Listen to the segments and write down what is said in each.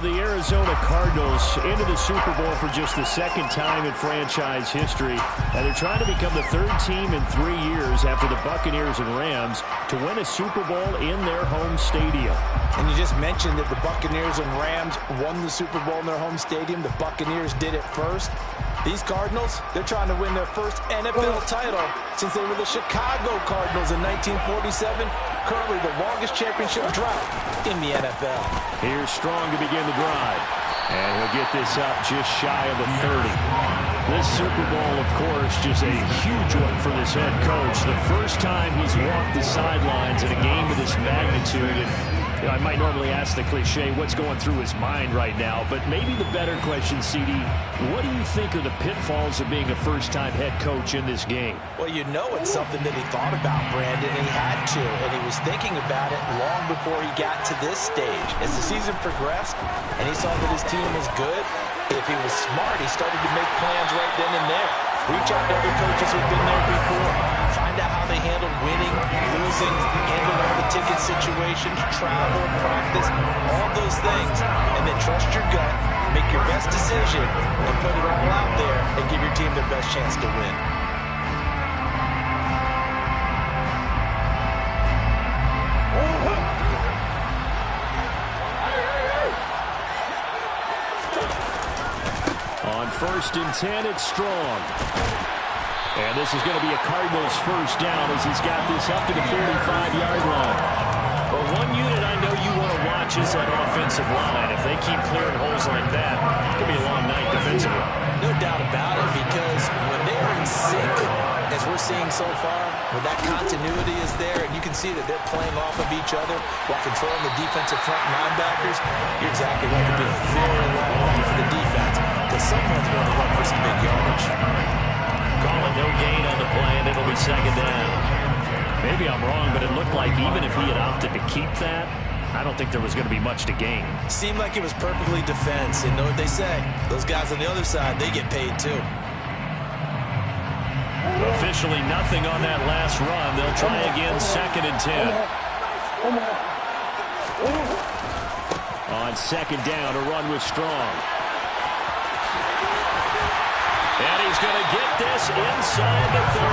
the Arizona Cardinals into the Super Bowl for just the second time in franchise history. And they're trying to become the third team in 3 years after the Buccaneers and Rams to win a Super Bowl in their home stadium. And you just mentioned that the Buccaneers and Rams won the Super Bowl in their home stadium. The Buccaneers did it first. These Cardinals, they're trying to win their first NFL title since they were the Chicago Cardinals in 1947. Currently the longest championship drought in the NFL. Here's Strong to begin the drive. And he'll get this up just shy of the 30. This Super Bowl, of course, just a huge one for this head coach. The first time he's walked the sidelines in a game of this magnitude. And I might normally ask the cliche, what's going through his mind right now? But maybe the better question, CD, what do you think are the pitfalls of being a first-time head coach in this game? Well, you know it's something that he thought about, Brandon, and he had to. And he was thinking about it long before he got to this stage. As the season progressed and he saw that his team was good, if he was smart, he started to make plans right then and there. Reach out to other coaches who've been there before. Find out how they handled winning, losing, handling all the ticket situations, travel, practice, all those things. And then trust your gut, make your best decision, and put it all out there and give your team their best chance to win. On 1st and 10, it's Strong. And this is going to be a Cardinals first down as he's got this up to the 45-yard line. But one unit I know you want to watch is that offensive line. If they keep clearing holes like that, it's going to be a long night defensively. No doubt about it, because when they're in sync, as we're seeing so far, when that continuity is there and you can see that they're playing off of each other while controlling the defensive front linebackers, you're exactly right. It'll be a very long night for the defense because someone's going to run for some big yardage. Calling no gain on the play, and it'll be 2nd down. Maybe I'm wrong, but it looked like even if he had opted to keep that, I don't think there was going to be much to gain. Seemed like it was perfectly defense, and know what they say. Those guys on the other side, they get paid too. Officially nothing on that last run. They'll try again, 2nd and 10. On 2nd down, a run with Strong. And he's going to get this inside the 30.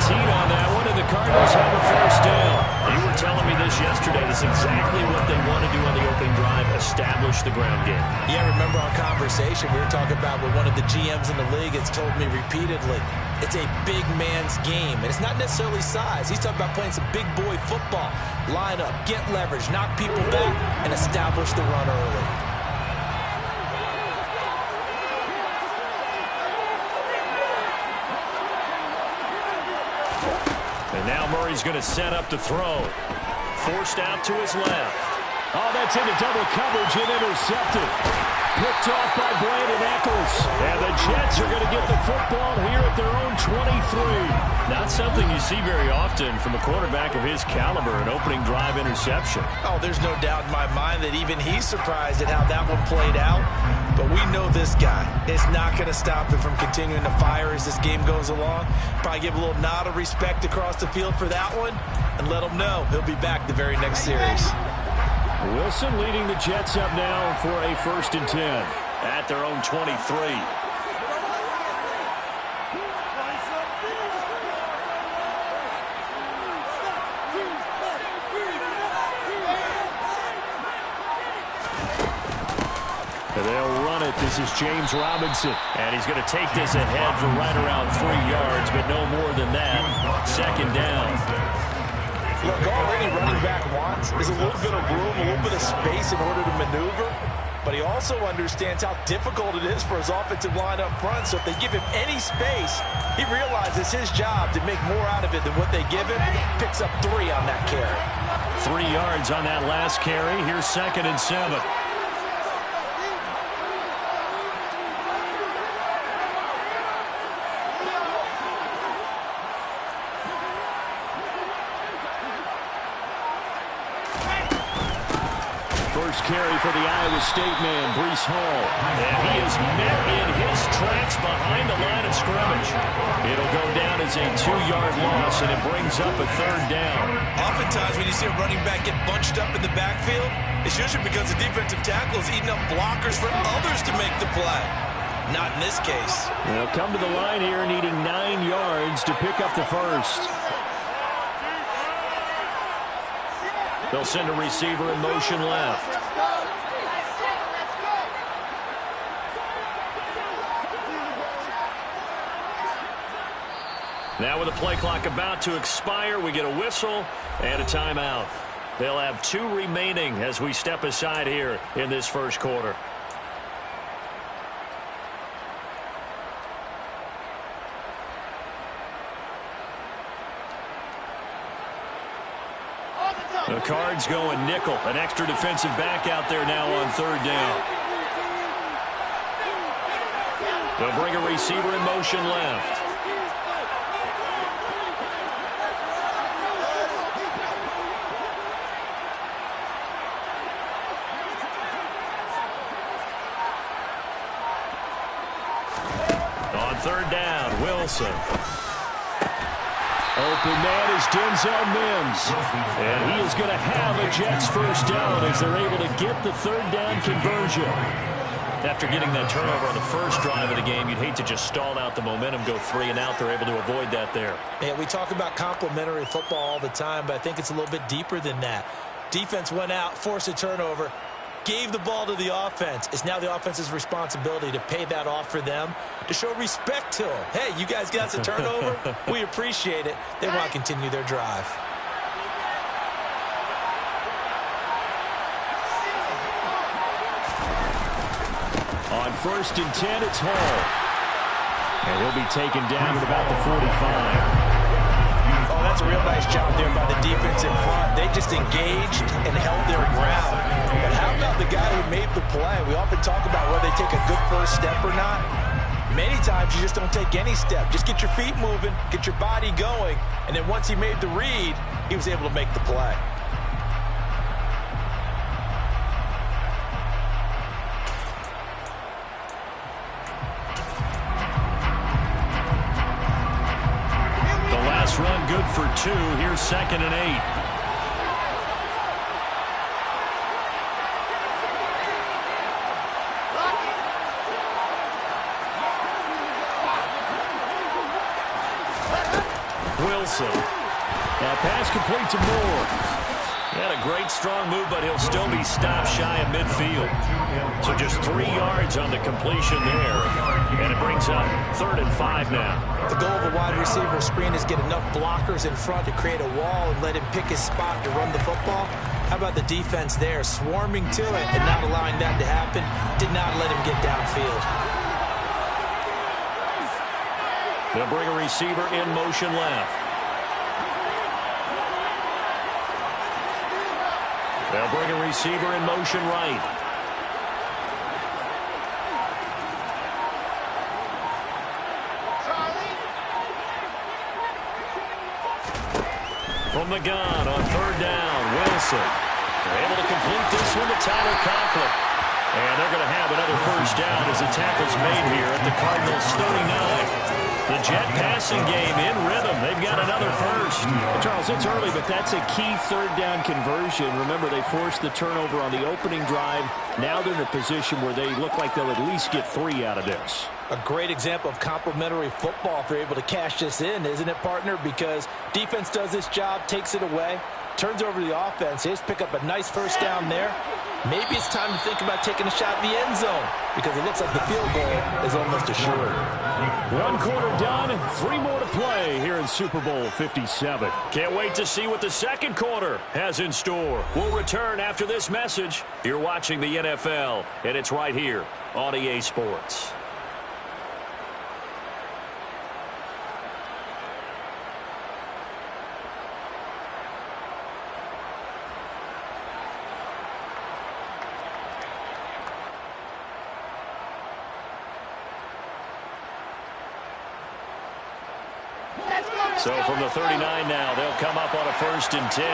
18 on that one, and the Cardinals have a first down. You were telling me this yesterday. This is exactly what they want to do on the opening drive, establish the ground game. Yeah, remember our conversation we were talking about with one of the GMs in the league has told me repeatedly, it's a big man's game, and it's not necessarily size. He's talking about playing some big boy football. Line up, get leverage, knock people back, and establish the run early. And now Murray's going to set up to throw. Forced out to his left. Oh, that's into double coverage and intercepted. Picked off by Brandon Eccles. And the Jets are going to get the football here at their own 23. Not something you see very often from a quarterback of his caliber, an opening drive interception. Oh, there's no doubt in my mind that even he's surprised at how that one played out. But we know this guy is not going to stop him from continuing to fire as this game goes along. Probably give a little nod of respect across the field for that one and let him know he'll be back the very next series. Wilson leading the Jets up now for a 1st and 10 at their own 23. They'll run it. This is James Robinson. And he's going to take this ahead for right around 3 yards, but no more than that. 2nd down. Look, all any running back wants is a little bit of room, a little bit of space in order to maneuver. But he also understands how difficult it is for his offensive line up front. So if they give him any space, he realizes his job to make more out of it than what they give him. Picks up 3 on that carry. 3 yards on that last carry. Here's 2nd and 7. First carry for the Iowa State man, Breece Hall. And he is met in his tracks behind the line of scrimmage. It'll go down as is a 2-yard loss, and it brings up a 3rd down. Oftentimes when you see a running back get bunched up in the backfield, it's usually because the defensive tackle is eating up blockers for others to make the play. Not in this case. They'll come to the line here needing 9 yards to pick up the first. They'll send a receiver in motion left. Now with the play clock about to expire, we get a whistle and a timeout. They'll have 2 remaining as we step aside here in this first quarter. The Cards going nickel. An extra defensive back out there now on 3rd down. They'll bring a receiver in motion left. On 3rd down, Wilson. Open man is Denzel Mims. And he is going to have a Jets first down as they're able to get the 3rd down conversion. After getting that turnover on the first drive of the game, you'd hate to just stall out the momentum, go 3 and out. They're able to avoid that there. Yeah, we talk about complementary football all the time, but I think it's a little bit deeper than that. Defense went out, forced a turnover, gave the ball to the offense. It's now the offense's responsibility to pay that off for them, to show respect to them. Hey, you guys got a turnover? We appreciate it. They want to continue their drive. On 1st and 10, it's Hall. And he'll be taken down at about the 45. Oh, that's a real nice job there by the defense in front. They just engaged and held their ground. But how about the guy who made the play? We often talk about whether they take a good first step or not. Many times you just don't take any step. Just get your feet moving, get your body going, and then once he made the read, he was able to make the play. Run good for 2. Here's 2nd and 8. Wilson. Now pass complete to Moore. He had a great strong move, but he'll still be stopped shy of midfield. So just 3 yards on the completion there. And it brings up 3rd and 5 now. The goal of a wide receiver screen is get enough blockers in front to create a wall and let him pick his spot to run the football. How about the defense there, swarming to it and not allowing that to happen? Did not let him get downfield. They'll bring a receiver in motion left. They'll bring a receiver in motion right. From the gun on 3rd down, Wilson. They're able to complete this one to Tyler Conklin. And they're going to have another first down as the tackle's made here at the Cardinals' 39. The Jet passing game in rhythm. They've got another first. Charles, it's early, but that's a key 3rd down conversion. Remember, they forced the turnover on the opening drive. Now they're in a position where they look like they'll at least get 3 out of this. A great example of complementary football if they're able to cash this in, isn't it, partner? Because defense does this job, takes it away, turns over the offense. They just pick up a nice first down there. Maybe it's time to think about taking a shot in the end zone because it looks like the field goal is almost assured. 1 quarter done, 3 more to play here in Super Bowl 57. Can't wait to see what the second quarter has in store. We'll return after this message. You're watching the NFL, and it's right here on EA Sports. So from the 39 now, they'll come up on a 1st and 10.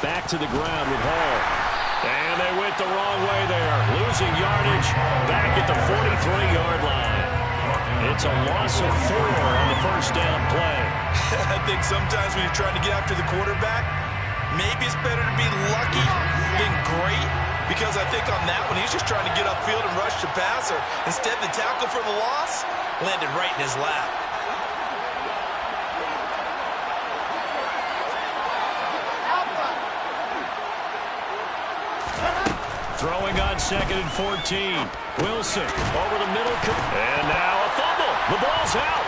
Back to the ground with Hall. And they went the wrong way there. Losing yardage back at the 43-yard line. It's a loss of 4 on the first down play. I think sometimes when you're trying to get after the quarterback, maybe it's better to be lucky than great, because I think on that one, he's just trying to get upfield and rush the passer. Instead, the tackle for the loss landed right in his lap. Throwing on 2nd and 14. Wilson over the middle. And now a fumble. The ball's out.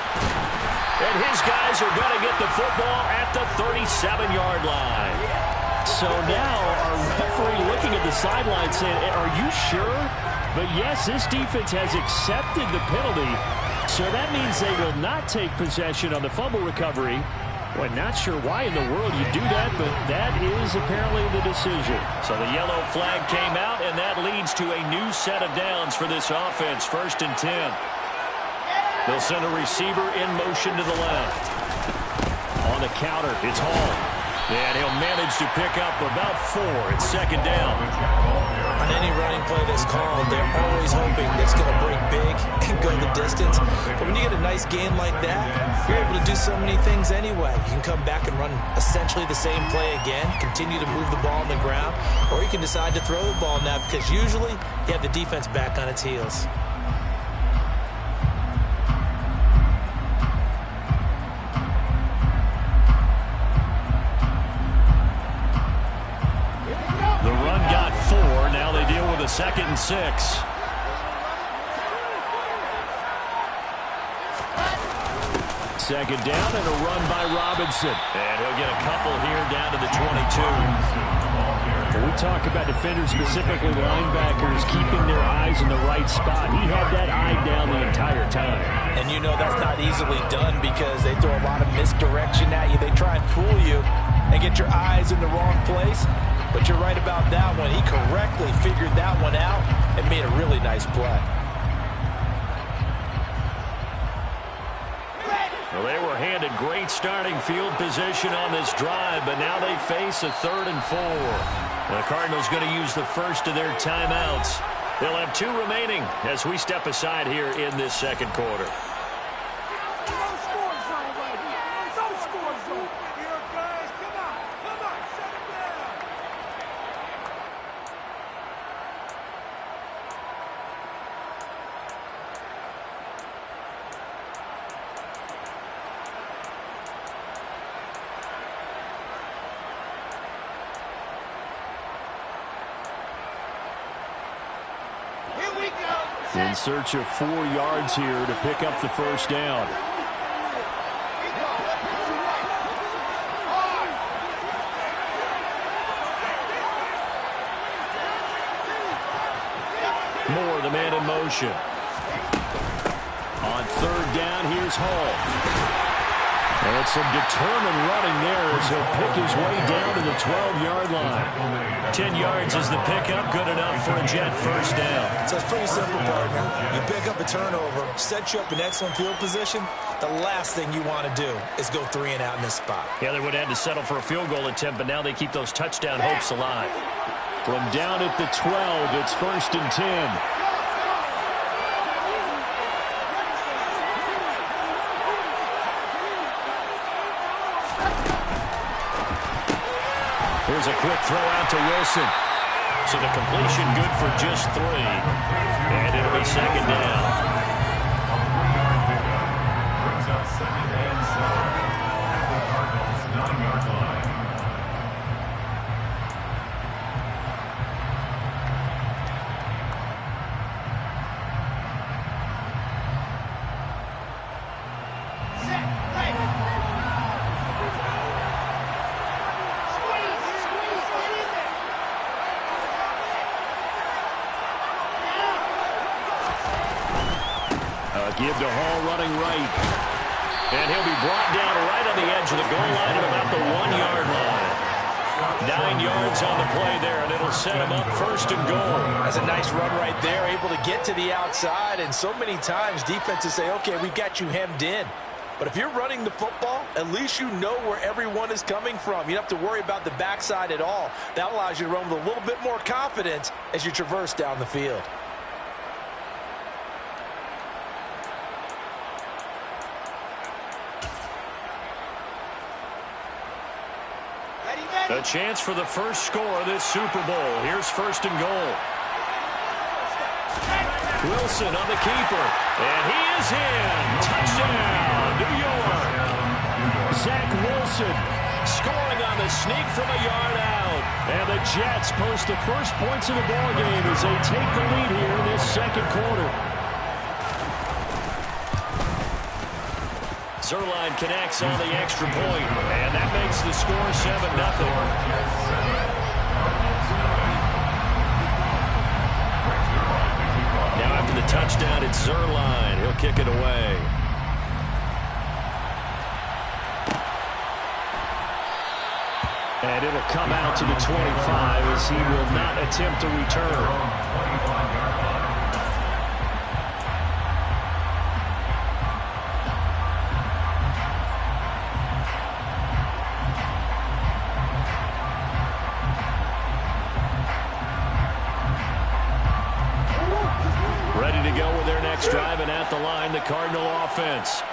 And his guys are going to get the football at the 37-yard line. So now our referee looking at the sideline saying, are you sure? But yes, this defense has accepted the penalty. So that means they will not take possession on the fumble recovery. Well, not sure why in the world you do that, but that is apparently the decision. So the yellow flag came out, and that leads to a new set of downs for this offense. 1st and 10. They'll send a receiver in motion to the left. On the counter, it's Hall. And he'll manage to pick up about 4 at 2nd down. On any running play that's called, they're always hoping it's going to break big and go the distance. But when you get a nice gain like that, you're able to do so many things anyway. You can come back and run essentially the same play again, continue to move the ball on the ground, or you can decide to throw the ball now because usually you have the defense back on its heels. The run got 4. Now they deal with a 2nd and 6. Second down and a run by Robinson. And he'll get a couple here down to the 22. When we talk about defenders, specifically linebackers, keeping their eyes in the right spot. He had that eye down the entire time. And you know that's not easily done because they throw a lot of misdirection at you. They try and fool you and get your eyes in the wrong place. But you're right about that one. He correctly figured that one out and made a really nice play. Well, they were handed great starting field position on this drive, but now they face a 3rd and 4. The Cardinals going to use the first of their timeouts. They'll have 2 remaining as we step aside here in this 2nd quarter. In search of 4 yards here to pick up the first down. Moore, the man in motion. On 3rd down, here's Hall. And some determined running there as he'll pick his way down to the 12-yard line. 10 yards is the pickup, good enough for a Jet first down. So it's pretty simple, partner. You pick up a turnover, set you up in excellent field position. The last thing you want to do is go 3 and out in this spot. Yeah, they would have had to settle for a field goal attempt, but now they keep those touchdown hopes alive. From down at the 12, it's 1st and 10. Here's a quick throw out to Wilson. So the completion good for just 3. And it'll be 2nd down. Give to Hall running right. And he'll be brought down right on the edge of the goal line at about the 1-yard line. 9 yards on the play there, and it'll set him up 1st and goal. That's a nice run right there, able to get to the outside. And so many times defenses say, okay, we've got you hemmed in. But if you're running the football, at least you know where everyone is coming from. You don't have to worry about the backside at all. That allows you to run with a little bit more confidence as you traverse down the field. A chance for the first score of this Super Bowl. Here's first and goal. Wilson on the keeper. And he is in. Touchdown, New York. Zach Wilson scoring on the sneak from a yard out. And the Jets post the first points of the ballgame as they take the lead here in this second quarter. Zerline connects on the extra point, and that makes the score 7-0. Now after the touchdown, it's Zerline. He'll kick it away. And it'll come out to the 25 as he will not attempt to return. Driving at the line, the Cardinal offense.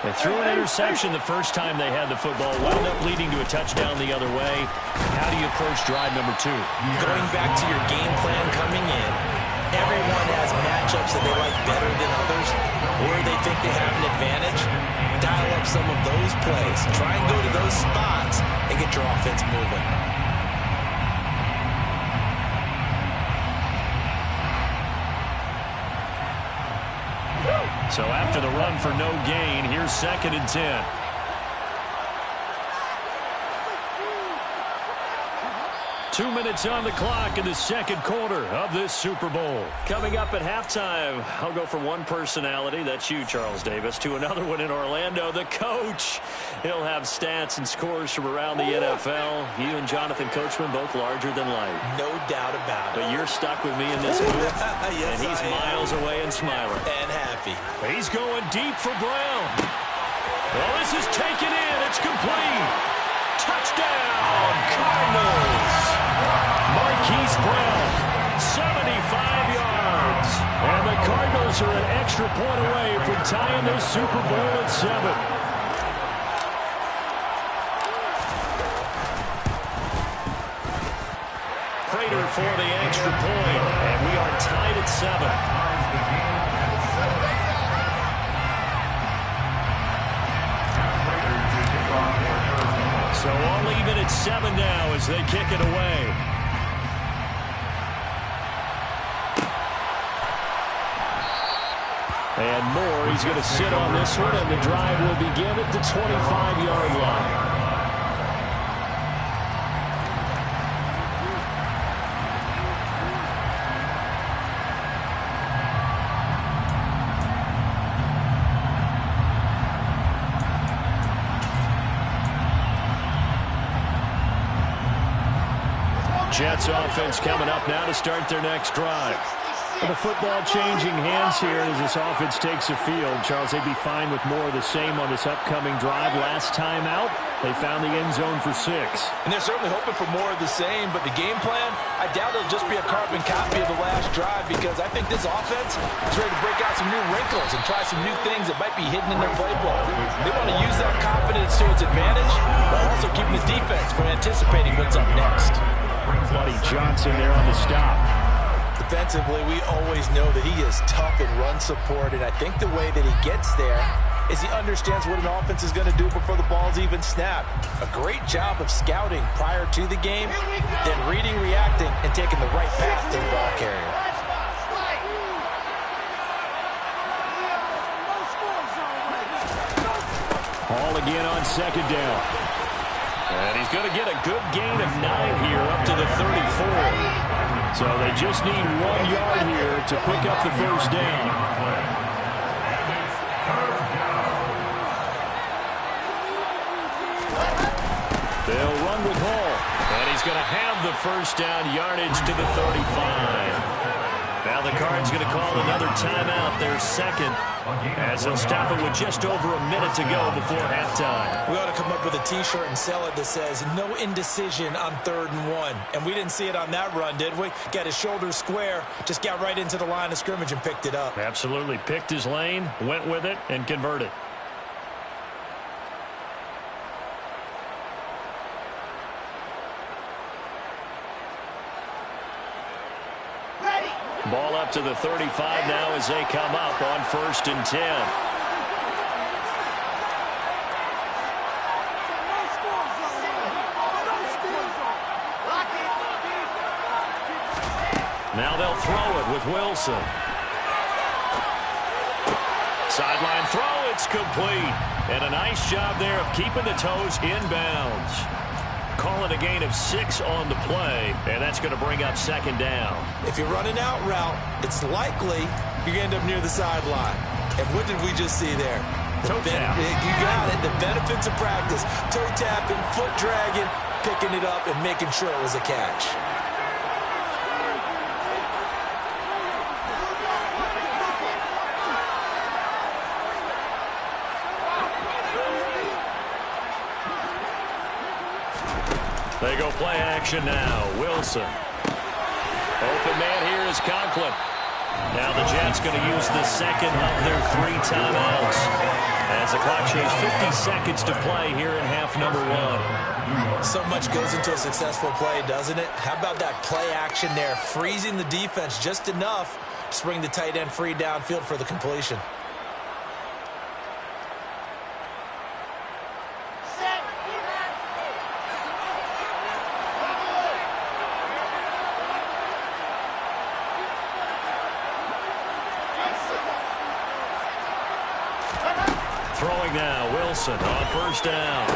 They threw an interception the first time they had the football, wound up leading to a touchdown the other way. How do you approach drive number 2? Going back to your game plan coming in, everyone has matchups that they like better than others, or they think they have an advantage. Dial up some of those plays. Try and go to those spots and get your offense moving. So after the run for no gain, here's 2nd and 10. Two minutes on the clock in the second quarter of this Super Bowl. Coming up at halftime, I'll go from one personality, that's you, Charles Davis, to another one in Orlando, the coach. He'll have stats and scores from around the NFL. You and Jonathan Coachman both larger than life. No doubt about it. But you're stuck with me in this booth, yes, and he's miles away and smiling. And happy. He's going deep for Brown. Well, this is taken in. It's complete. Touchdown, Cardinals. Marquise Brown, 75 yards. And the Cardinals are an extra point away from tying this Super Bowl at 7. Prater for the extra point, and we are tied at 7. So all even at 7 now as they kick it away. And Moore, he's going to sit on this one, and the drive will begin at the 25-yard line. Jets offense coming up now to start their next drive. Well, the football changing hands here as this offense takes the field. Charles, they'd be fine with more of the same on this upcoming drive. Last time out, they found the end zone for 6. And they're certainly hoping for more of the same, but the game plan, I doubt it'll just be a carbon copy of the last drive because I think this offense is ready to break out some new wrinkles and try some new things that might be hidden in their playbook. They want to use that confidence to its advantage while also keeping the defense from anticipating what's up next. Buddy Johnson there on the stop. Defensively, we always know that he is tough in run support, and I think the way that he gets there is he understands what an offense is going to do before the ball's even snapped. A great job of scouting prior to the game, then reading, reacting, and taking the right path to the ball carrier. Hall again on 2nd down. And he's going to get a good gain of 9 here up to the 34. So they just need 1 yard here to pick up the first down. They'll run with Hall. And he's going to have the first down yardage to the 35. Now the Cards going to call another timeout, their second, as they'll stop it with just over a minute to go before halftime. We ought to come up with a T-shirt and sell it that says, no indecision on 3rd and 1. And we didn't see it on that run, did we? Got his shoulders square, just got right into the line of scrimmage and picked it up. Absolutely. Picked his lane, went with it, and converted. Ball up to the 35 now as they come up on 1st and 10. Now they'll throw it with Wilson. Sideline throw, it's complete. And a nice job there of keeping the toes inbounds. Call it a gain of 6 on the play, and that's going to bring up 2nd down. If you're running out route, it's likely you end up near the sideline. And what did we just see there? Toe tap. You got it. The benefits of practice. Toe tapping, foot dragging, picking it up, and making sure it was a catch. They go play action now. Wilson. Open man here is Conklin. Now the Jets going to use the second of their 3 timeouts as the clock shows 50 seconds to play here in half number 1. So much goes into a successful play, doesn't it? How about that play action there? Freezing the defense just enough to bring the tight end free downfield for the completion. Throwing now, Wilson on 1st down.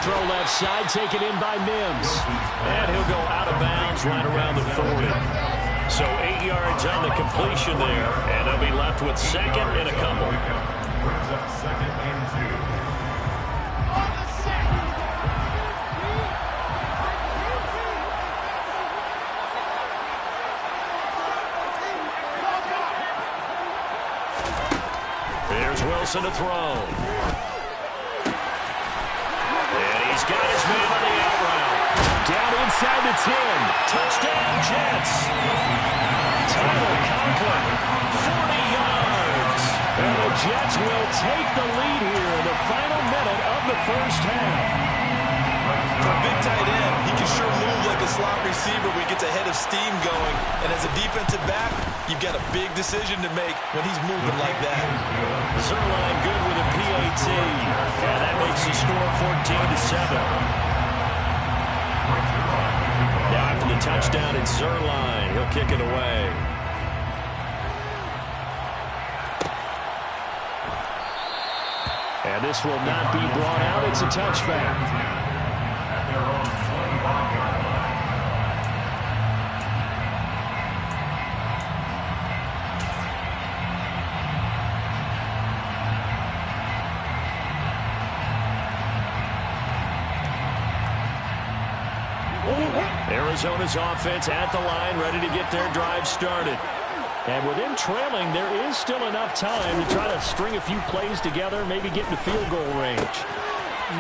Throw left side, taken in by Mims. And he'll go out of bounds right around the 40. So 8 yards on the completion there, and they'll be left with 2nd and a couple. Here's Wilson to throw. And he's got his man on the out route. Down inside the 10. Touchdown, Jets. Tyler Conklin, 40 yards. And the Jets will take the lead here in the final minute of the 1st half. For a big tight end, he can sure move like a slot receiver when he gets a head of steam going. And as a defensive back, you've got a big decision to make when he's moving like that. Zerline good with a PAT. And that makes the score 14-7. Now after the touchdown, it's Zerline. He'll kick it away. And this will not be brought out. It's a touchback. Arizona's offense at the line, ready to get their drive started. And with them trailing, there is still enough time to try to string a few plays together, maybe get into field goal range.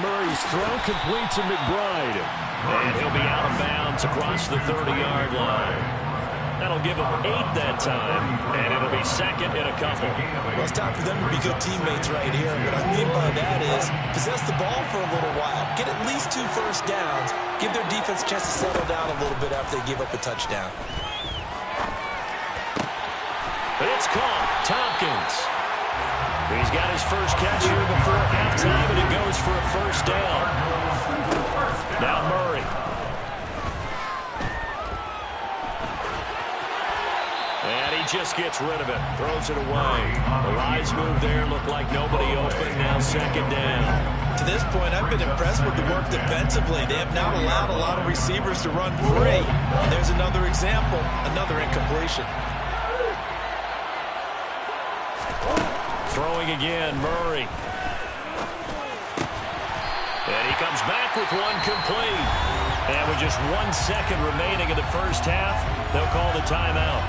Murray's throw complete to McBride. And he'll be out of bounds across the 30-yard line. That'll give him 8 that time, and it'll be 2nd and a couple. Well, it's time for them to be good teammates right here. What I mean by that is possess the ball for a little while. Get at least 2 first downs. Give their defense a chance to settle down a little bit after they give up a touchdown. It's caught. Tompkins. He's got his first catch here before halftime, and it goes for a 1st down. Now Murray. And he just gets rid of it. Throws it away. The Lions move there. Looked like nobody open. Now 2nd down. To this point, I've been impressed with the work defensively. They have not allowed a lot of receivers to run free. And there's another example, another incompletion. Throwing again, Murray. And he comes back with one complete. And with just 1 second remaining in the 1st half, they'll call the timeout.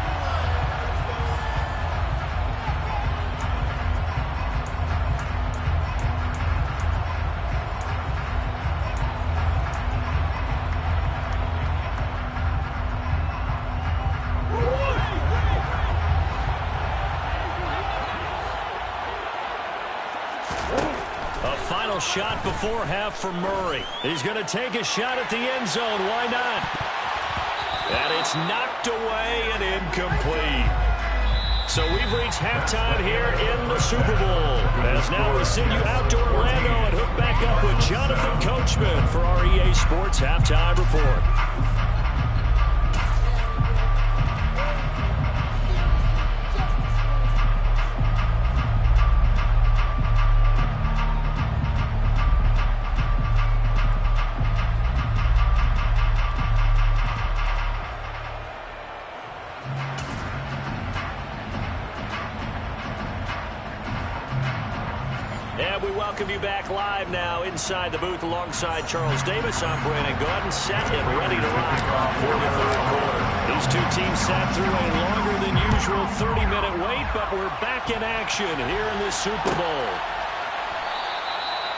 shot before half for Murray. He's going to take a shot at the end zone. Why not? And it's knocked away and incomplete. So we've reached halftime here in the Super Bowl. As now we send you out to Orlando and hook back up with Jonathan Coachman for our EA Sports Halftime Report. And we welcome you back live now inside the booth alongside Charles Davis. I'm Brandon Gaudin, set and ready to rock for the third quarter. These two teams sat through a longer than usual 30-minute wait, but we're back in action here in this Super Bowl.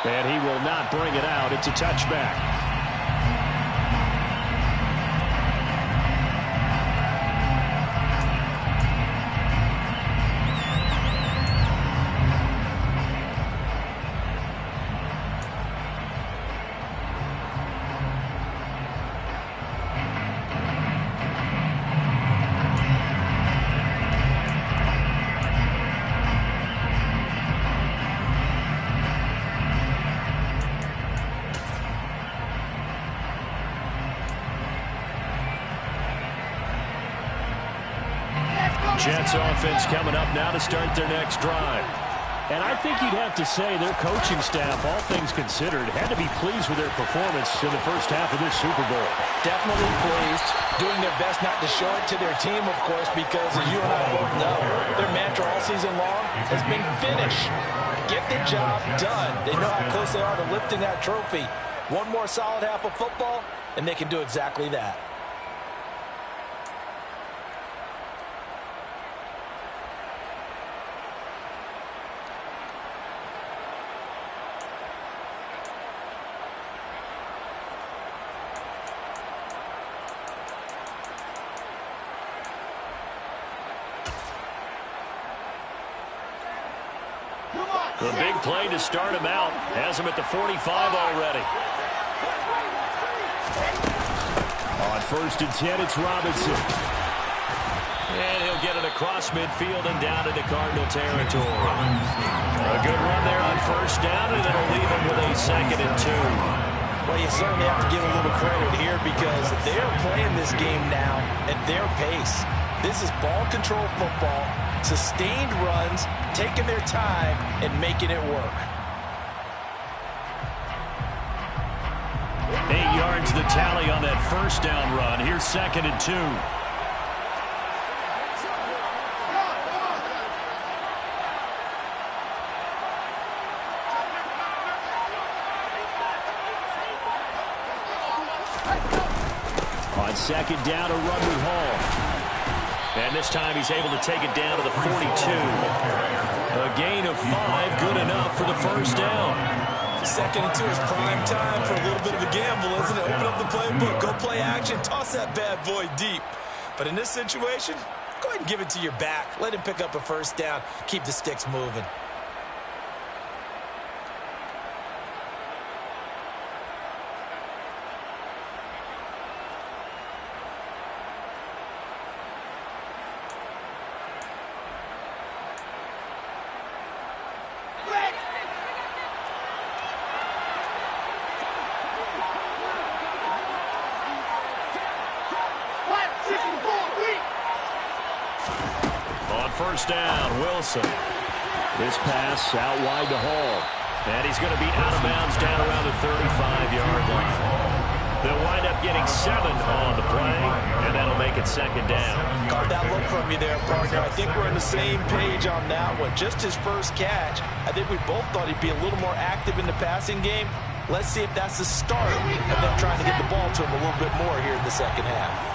And he will not bring it out. It's a touchback. Jets offense coming up now to start their next drive. And I think you'd have to say their coaching staff, all things considered, had to be pleased with their performance in the first half of this Super Bowl. Definitely pleased. Doing their best not to show it to their team, of course, because as you and I both know, their mantra all season long has been finish. Get the job done. They know how close they are to lifting that trophy. One more solid half of football, and they can do exactly that. The big play to start him out. Has him at the 45 already. On 1st and 10, it's Robinson. And he'll get it across midfield and down into Cardinal territory. A good run there on 1st down, and it'll leave him with a 2nd and 2. Well, you certainly have to give a little credit here because they're playing this game now at their pace. This is ball control football, sustained runs, taking their time and making it work. 8 yards the tally on that 1st down run. Here's 2nd and 2. On 2nd down, a run with Hall. And this time he's able to take it down to the 42. A gain of 5, good enough for the 1st down. 2nd and 2 is prime time for a little bit of a gamble, isn't it? Open up the playbook, go play action, toss that bad boy deep. But in this situation, go ahead and give it to your back. Let him pick up a 1st down, keep the sticks moving. On 1st down, Wilson. This pass out wide to Hall. And he's going to be out of bounds down around the 35-yard line. They'll wind up getting 7 on the play, and that'll make it 2nd down. Got that look from you there, partner. I think we're on the same page on that one. Just his first catch, I think we both thought he'd be a little more active in the passing game. Let's see if that's the start of them trying to get the ball to him a little bit more here in the second half.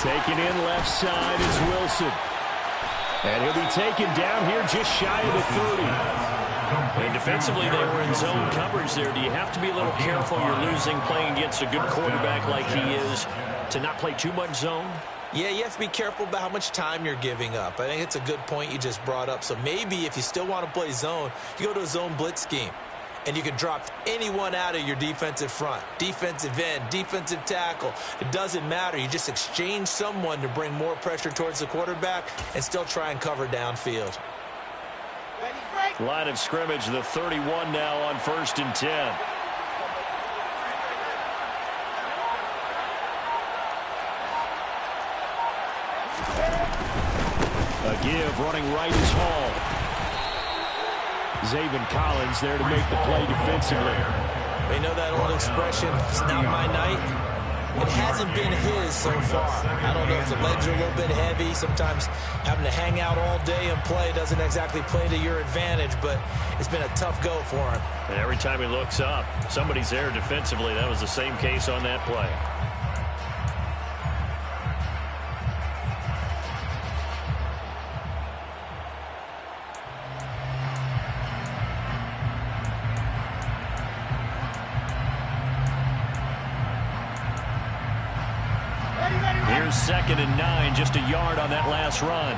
Taken in left side is Wilson. And he'll be taken down here just shy of the 30. And defensively, they were in zone coverage there. Do you have to be a little careful? You're losing playing against a good quarterback like he is to not play too much zone? Yeah, you have to be careful about how much time you're giving up. I think it's a good point you just brought up. So maybe if you still want to play zone, you go to a zone blitz scheme. And you can drop anyone out of your defensive front. Defensive end, defensive tackle. It doesn't matter. You just exchange someone to bring more pressure towards the quarterback and still try and cover downfield. Line of scrimmage, the 31 now on 1st and 10. A give running right is Hall. Zaven Collins there to make the play defensively. You know that old expression, it's not my night? It hasn't been his so far. I don't know if the legs are a little bit heavy. Sometimes having to hang out all day and play doesn't exactly play to your advantage, but it's been a tough go for him. And every time he looks up, somebody's there defensively. That was the same case on that play. Here's 2nd and 9, just a yard on that last run.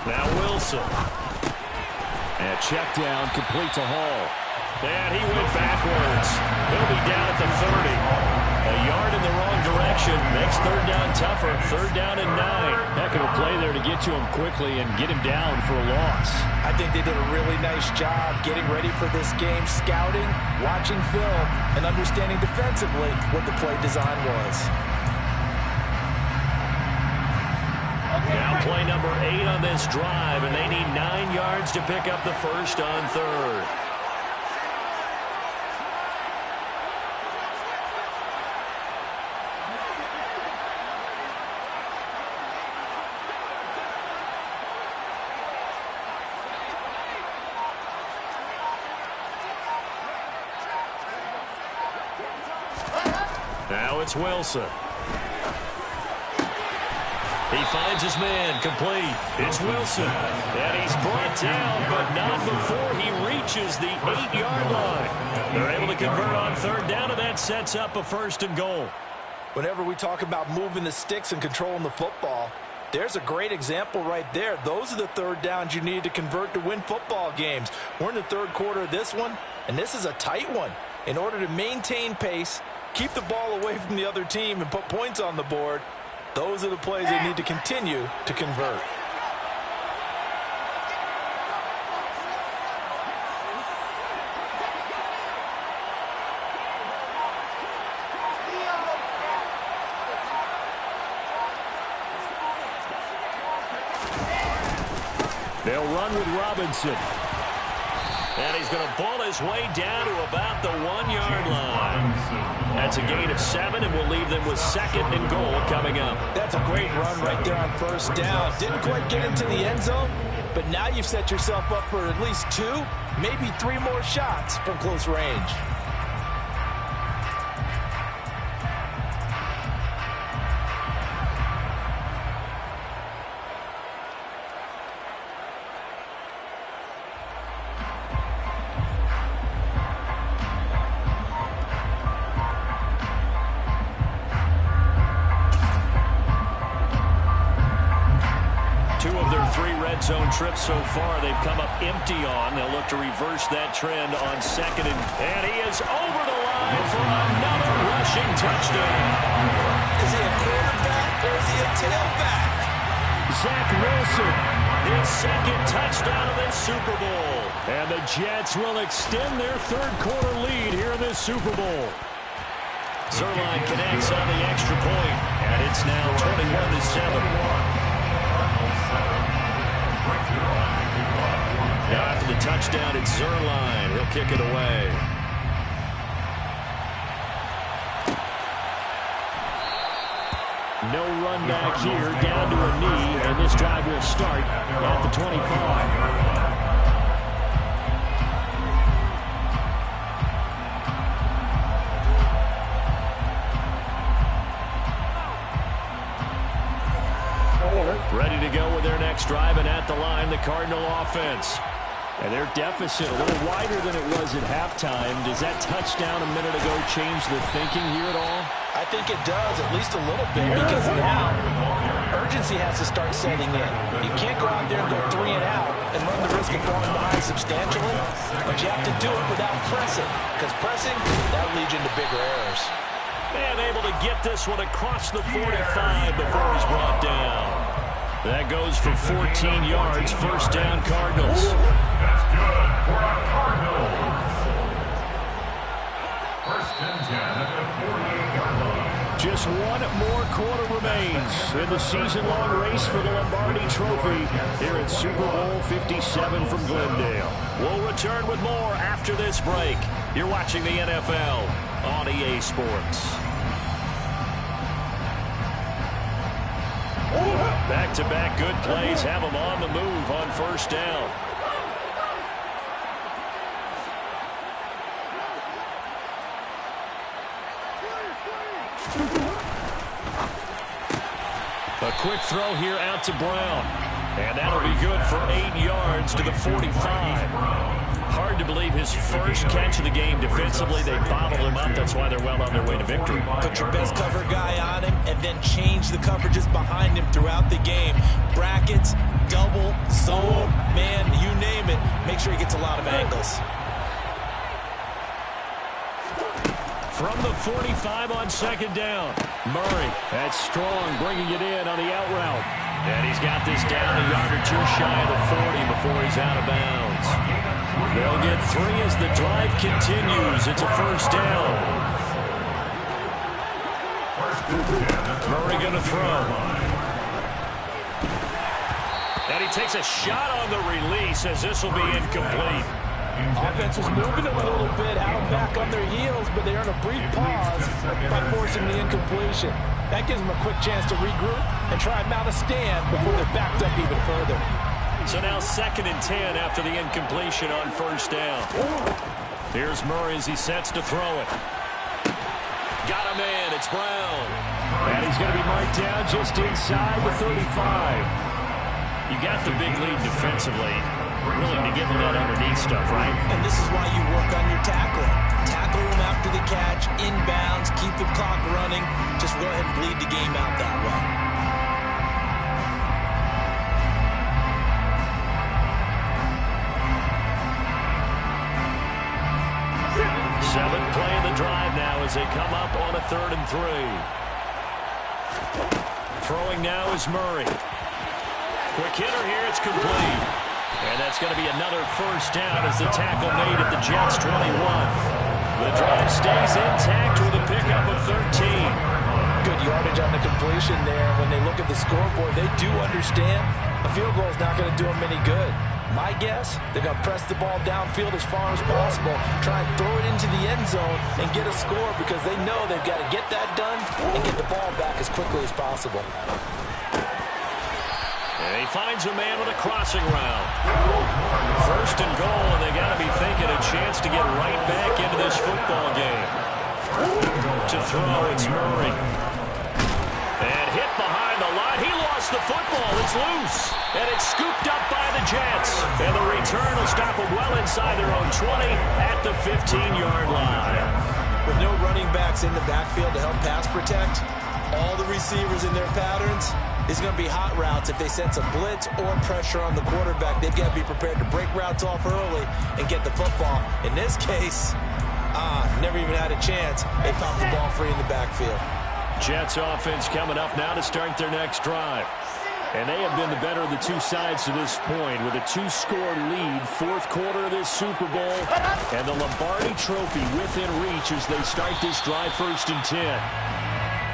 Now Wilson. And check down, complete to Hall. And he went backwards. He'll be down at the 30. A yard in the wrong direction. Makes 3rd down tougher. 3rd down and 9. Heck of a play there to get to him quickly and get him down for a loss. I think they did a really nice job getting ready for this game, scouting, watching film, and understanding defensively what the play design was. Now play number 8 on this drive, and they need 9 yards to pick up the first on 3rd. Now it's Wilson. He finds his man, complete. It's Wilson. And he's brought down, but not before he reaches the 8-yard line. They're able to convert on 3rd down, and that sets up a 1st and goal. Whenever we talk about moving the sticks and controlling the football, there's a great example right there. Those are the 3rd downs you need to convert to win football games. We're in the 3rd quarter of this one, and this is a tight one. In order to maintain pace, keep the ball away from the other team, and put points on the board, those are the plays they need to continue to convert. They'll run with Robinson. And he's going to ball his way down to about the 1-yard line. That's a gain of 7, and we'll leave them with 2nd and goal coming up. That's a great run right there on 1st down. Didn't quite get into the end zone, but now you've set yourself up for at least 2, maybe 3 more shots from close range. Zone trips so far they've come up empty on. They'll look to reverse that trend on 2nd and he is over the line for another rushing touchdown. Is he a quarterback or is he a tailback? Zach Wilson, his 2nd touchdown of this Super Bowl. And the Jets will extend their 3rd quarter lead here in this Super Bowl. Zerline connects on the extra point, and it's now 21-7. Now after the touchdown, it's Zerline. He'll kick it away. No run back here, down to a knee, and this drive will start at the 25. Ready to go with their next drive, and at the line, the Cardinal offense. And their deficit a little wider than it was at halftime. Does that touchdown a minute ago change the thinking here at all? I think it does, at least a little bit, because now urgency has to start setting in. You can't go out there and go 3 and out and run the risk of falling behind substantially, but you have to do it without pressing, because pressing, that leads you into bigger errors. And able to get this one across the 45 before he's brought down. That goes for 14 yards, first down Cardinals. That's good for our Cardinals. First and 10 at the 40-yard line. Just one more quarter remains in the season-long race for the Lombardi Trophy here at Super Bowl 57 from Glendale. We'll return with more after this break. You're watching the NFL on EA Sports. Back-to-back good plays have them on the move on first down. A quick throw here out to Brown. And that'll be good for 8 yards to the 45. Hard to believe his first catch of the game defensively. They bottled him up. That's why they're well on their way to victory. Put your best cover guy on him and then change the coverages behind him throughout the game. Brackets, double, zone, man, you name it. Make sure he gets a lot of angles. From the 45 on second down. Murray, that's strong, bringing it in on the out route. And he's got this down a yard or two shy of the 40 before he's out of bounds. They'll get 3 as the drive continues. It's a first down. Murray going to throw. And he takes a shot on the release as this will be incomplete. Offense was moving them a little bit, had them back on their heels, but they earned a brief pause by forcing the incompletion. That gives them a quick chance to regroup and try and mount a stand before they're backed up even further. So now 2nd and 10 after the incompletion on first down. Here's Murray as he sets to throw it. Got him in. It's Brown. And he's going to be marked down just inside the 35. You got the big lead defensively. Willing to give him that underneath stuff, right? And this is why you work on your tackling. Tackle him after the catch, inbounds, keep the clock running. Just go ahead and bleed the game out that way. Seventh play of the drive now as they come up on a 3rd and 3. Throwing now is Murray. Quick hitter here, it's complete. And that's going to be another first down as the tackle made at the Jets' 21. The drive stays intact with a pickup of 13. Good yardage on the completion there. When they look at the scoreboard, they do understand a field goal is not going to do them any good. My guess, they're going to press the ball downfield as far as possible, try and throw it into the end zone and get a score because they know they've got to get that done and get the ball back as quickly as possible. And he finds a man with a crossing route. 1st and goal, and they got to be thinking a chance to get right back into this football game. To throw, it's Murray. And hit behind the line. He lost the football. It's loose. And it's scooped up by the Jets. And the return will stop them well inside their own 20 at the 15-yard line. With no running backs in the backfield to help pass protect, all the receivers in their patterns, it's going to be hot routes. If they sense a blitz or pressure on the quarterback, they've got to be prepared to break routes off early and get the football. In this case, never even had a chance. They popped the ball free in the backfield. Jets offense coming up now to start their next drive. And they have been the better of the two sides to this point with a 2-score lead, 4th quarter of this Super Bowl, and the Lombardi Trophy within reach as they start this drive 1st and 10.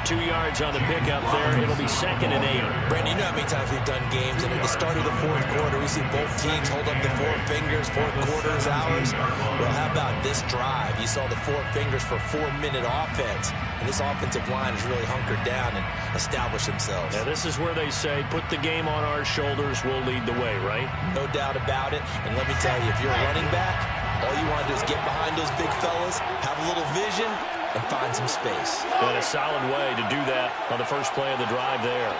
2 yards on the pickup there. It'll be 2nd and 8. Brandon, you know how many times we've done games, and at the start of the 4th quarter, we see both teams hold up the 4 fingers, 4th quarter is ours. Well, how about this drive? You saw the 4 fingers for 4-minute offense, and this offensive line has really hunkered down and established themselves. Now, this is where they say, put the game on our shoulders, we'll lead the way, right? No doubt about it, and let me tell you, if you're a running back, all you want to do is get behind those big fellas, have a little vision, and find some space. And a solid way to do that on the first play of the drive there.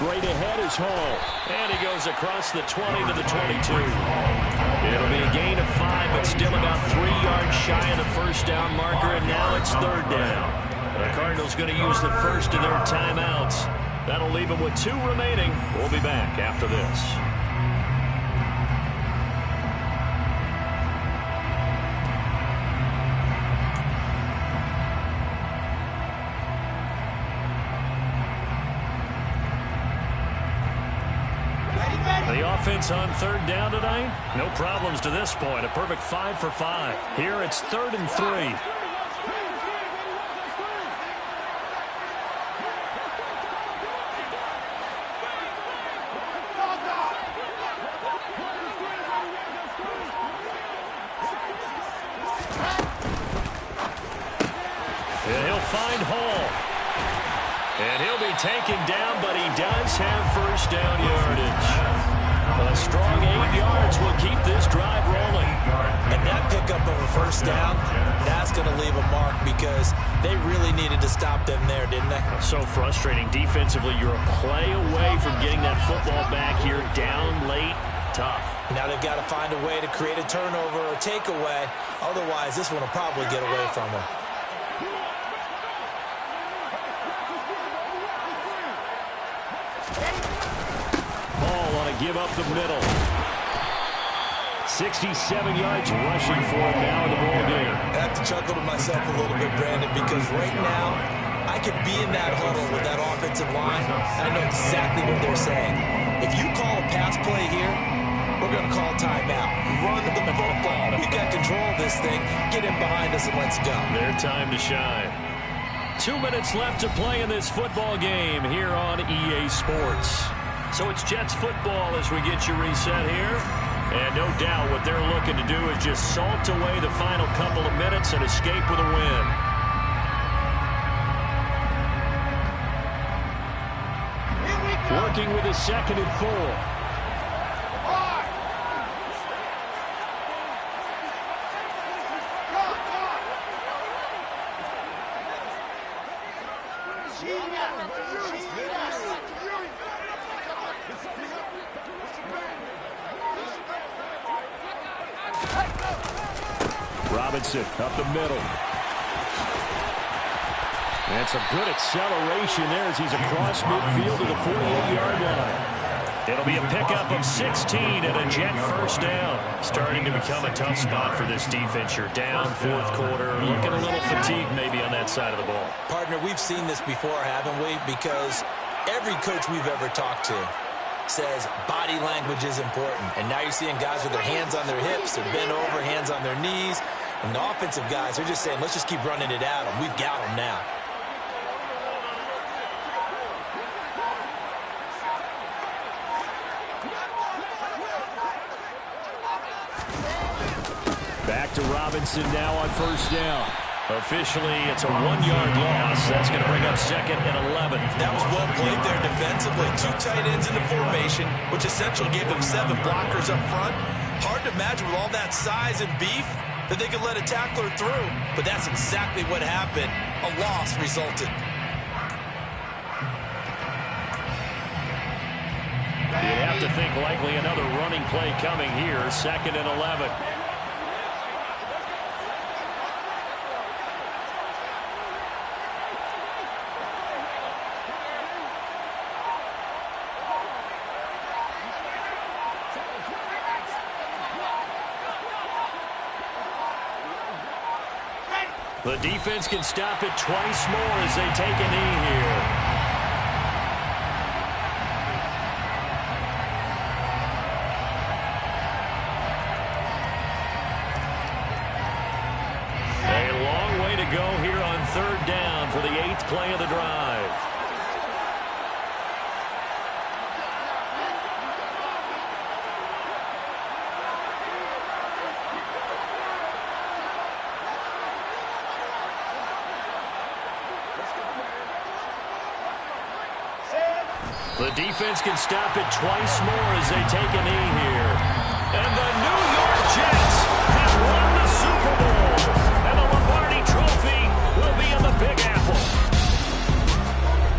Straight ahead is Hall. And he goes across the 20 to the 22. It'll be a gain of 5, but still about 3 yards shy of the first down marker, and now it's third down. The Cardinals going to use the first of their timeouts. That'll leave them with 2 remaining. We'll be back after this. The offense on third down tonight, no problems to this point. A perfect 5 for 5. Here it's 3rd and 3. And he'll find Hall. And he'll be taken down, but he does have first down yardage. A strong 8 yards will keep this drive rolling. And that pickup of a first down, that's going to leave a mark because they really needed to stop them there, didn't they? So frustrating. Defensively, you're a play away from getting that football back here down late. Tough. Now they've got to find a way to create a turnover or takeaway. Otherwise, this one will probably get away from them. Give up the middle. 67 yards rushing for him now in the ball game. I have to chuckle to myself a little bit, Brandon, because right now I could be in that huddle with that offensive line, and I know exactly what they're saying. If you call a pass play here, we're going to call timeout. Run the football. We've got control of this thing. Get in behind us and let's go. Their time to shine. 2 minutes left to play in this football game here on EA Sports. So it's Jets football as we get you reset here. And no doubt what they're looking to do is just salt away the final couple of minutes and escape with a win. Working with a 2nd and 4. Robinson up the middle. And some good acceleration there as he's across midfield to the 48-yard line. It'll be a pickup of 16 and a Jet first down. Starting to become a tough spot for this defense. You're down 4th quarter, looking a little fatigued maybe on that side of the ball. Partner, we've seen this before, haven't we? Because every coach we've ever talked to says body language is important. And now you're seeing guys with their hands on their hips, they're bent over, hands on their knees. And the offensive guys are just saying, let's just keep running it at them. We've got them now. Back to Robinson now on first down. Officially, it's a 1-yard loss. That's going to bring up 2nd and 11. That was well played there defensively. 2 tight ends in the formation, which essentially gave them 7 blockers up front. Hard to imagine with all that size and beef that they could let a tackler through. But that's exactly what happened. A loss resulted. You'd have to think likely another running play coming here. 2nd and 11. The defense can stop it twice more as they take a knee here. A long way to go here on 3rd down for the 8th play of the drive. The defense can stop it twice more as they take a knee here. And the